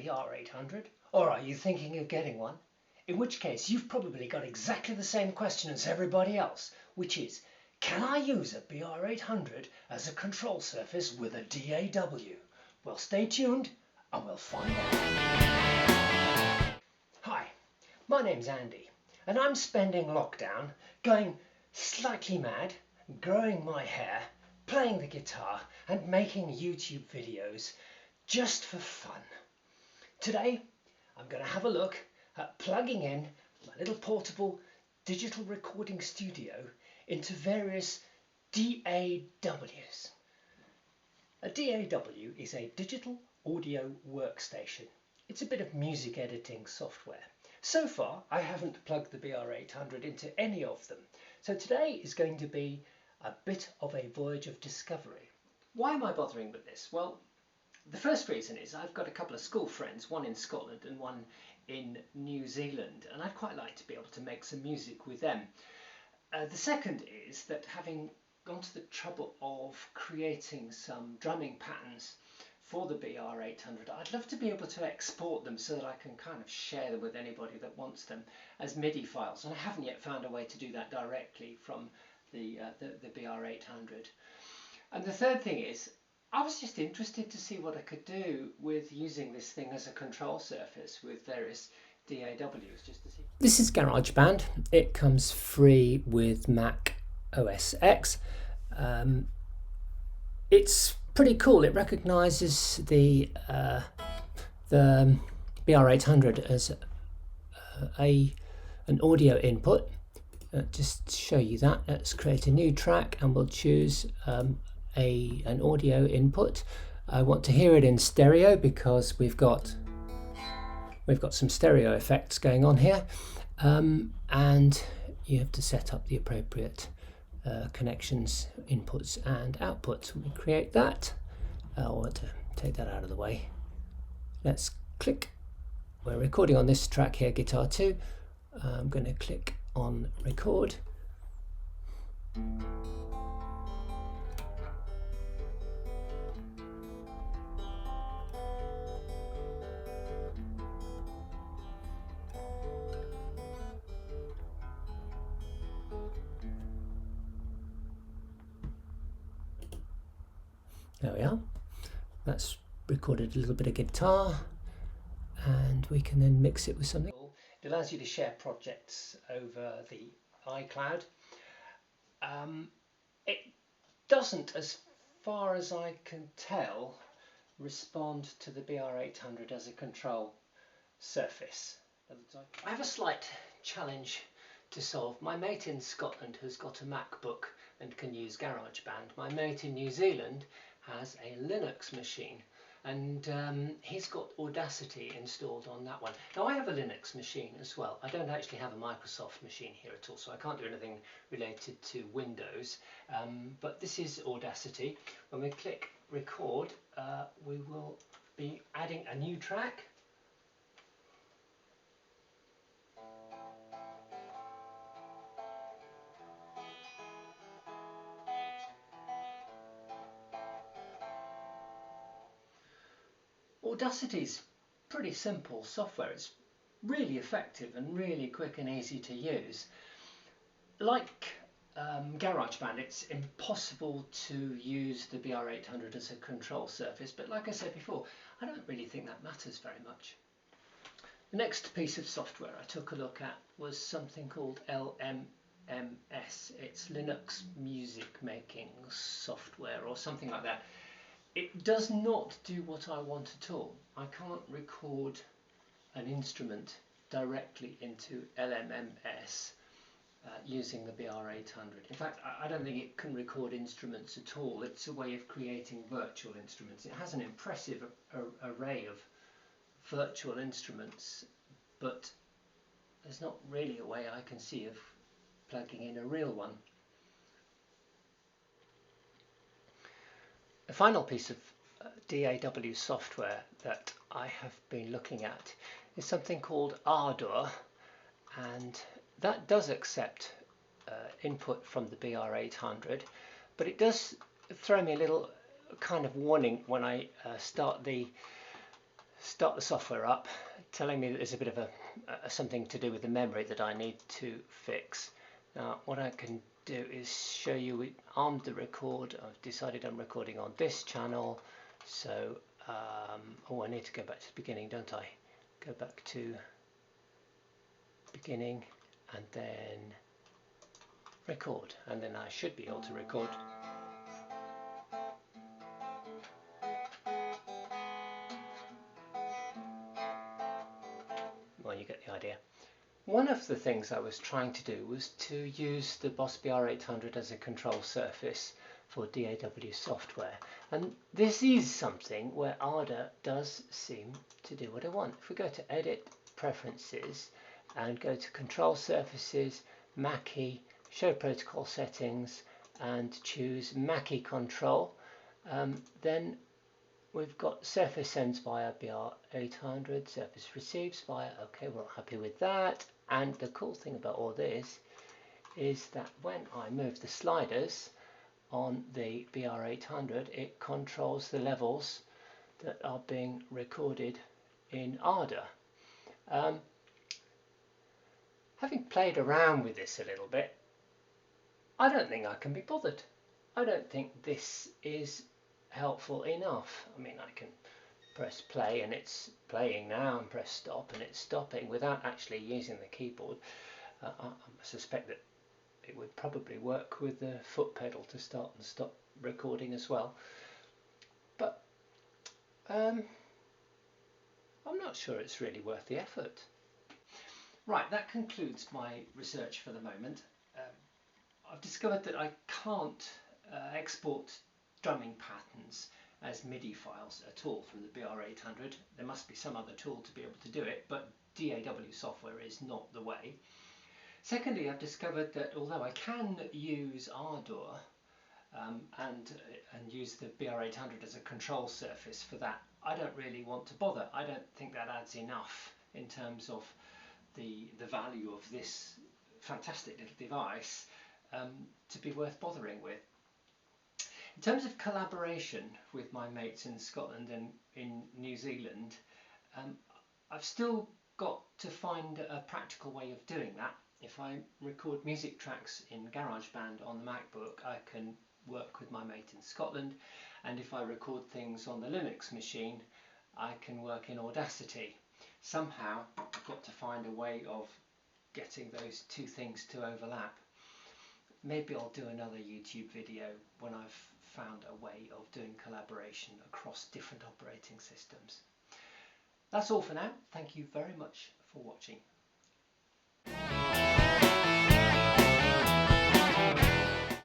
BR800? Or are you thinking of getting one? In which case, you've probably got exactly the same question as everybody else, which is, can I use a BR800 as a control surface with a DAW? Well, stay tuned and we'll find out. Hi, my name's Andy, and I'm spending lockdown going slightly mad, growing my hair, playing the guitar and making YouTube videos just for fun. Today I'm going to have a look at plugging in my little portable digital recording studio into various DAWs. A DAW is a digital audio workstation. It's a bit of music editing software. So far I haven't plugged the BR800 into any of them, so today is going to be a bit of a voyage of discovery. Why am I bothering with this? Well, the first reason is I've got a couple of school friends, one in Scotland and one in New Zealand, and I'd quite like to be able to make some music with them. The second is that having gone to the trouble of creating some drumming patterns for the BR800, I'd love to be able to export them so that I can kind of share them with anybody that wants them as MIDI files, and I haven't yet found a way to do that directly from the BR800. And the third thing is, I was just interested to see what I could do with using this thing as a control surface with various DAWs, just to see. This is GarageBand. It comes free with Mac OS X. It's pretty cool. It recognises the BR800 as an audio input. Just to show you that, let's create a new track and we'll choose an audio input. I want to hear it in stereo because we've got some stereo effects going on here, and you have to set up the appropriate connections, inputs and outputs. We create that. I want to take that out of the way. Let's click. We're recording on this track here, guitar 2. I'm going to click on record. There we are. That's recorded a little bit of guitar, and we can then mix it with something. It allows you to share projects over the iCloud. It doesn't, as far as I can tell, respond to the BR800 as a control surface. I have a slight challenge to solve. My mate in Scotland has got a MacBook and can use GarageBand. My mate in New Zealand has a Linux machine, and he's got Audacity installed on that one. Now I have a Linux machine as well. I don't actually have a Microsoft machine here at all, so I can't do anything related to Windows, but this is Audacity. When we click record, we will be adding a new track. Audacity's pretty simple software. It's really effective and really quick and easy to use. Like GarageBand, it's impossible to use the BR800 as a control surface, but like I said before, I don't really think that matters very much. The next piece of software I took a look at was something called LMMS. It's Linux music making software or something like that. It does not do what I want at all. I can't record an instrument directly into LMMS using the BR800. In fact, I don't think it can record instruments at all. It's a way of creating virtual instruments. It has an impressive array of virtual instruments, but there's not really a way I can see of plugging in a real one. The final piece of DAW software that I have been looking at is something called Ardour, and that does accept input from the BR800, but it does throw me a little kind of warning when I start the start the software up, telling me that there's a bit of something to do with the memory that I need to fix. Now what I can do is show you, we armed the record. I've decided I'm recording on this channel, so oh, I need to go back to the beginning, don't I? Go back to beginning and then record, and then I should be able to record. Well, you get the idea. One of the things I was trying to do was to use the Boss BR800 as a control surface for DAW software, and this is something where Ardour does seem to do what I want. If we go to Edit, Preferences, and go to Control Surfaces, Mackie, Show Protocol Settings, and choose Mackie Control, then we've got surface sends via BR800, surface receives via, okay, we're all happy with that. And the cool thing about all this is that when I move the sliders on the BR800, it controls the levels that are being recorded in Ardour. Having played around with this a little bit, I don't think I can be bothered. I don't think this is helpful enough. I mean, I can press play and it's playing now, and press stop and it's stopping without actually using the keyboard. I suspect that it would probably work with the foot pedal to start and stop recording as well, but I'm not sure it's really worth the effort. Right, that concludes my research for the moment. I've discovered that I can't export drumming patterns as MIDI files at all from the BR800. There must be some other tool to be able to do it, but DAW software is not the way. Secondly, I've discovered that although I can use Ardour and use the BR800 as a control surface for that, I don't really want to bother. I don't think that adds enough in terms of the value of this fantastic little device to be worth bothering with. In terms of collaboration with my mates in Scotland and in New Zealand, I've still got to find a practical way of doing that. If I record music tracks in GarageBand on the MacBook, I can work with my mate in Scotland, and if I record things on the Linux machine, I can work in Audacity. Somehow I've got to find a way of getting those two things to overlap. Maybe I'll do another YouTube video when I've found a way of doing collaboration across different operating systems. That's all for now. Thank you very much for watching.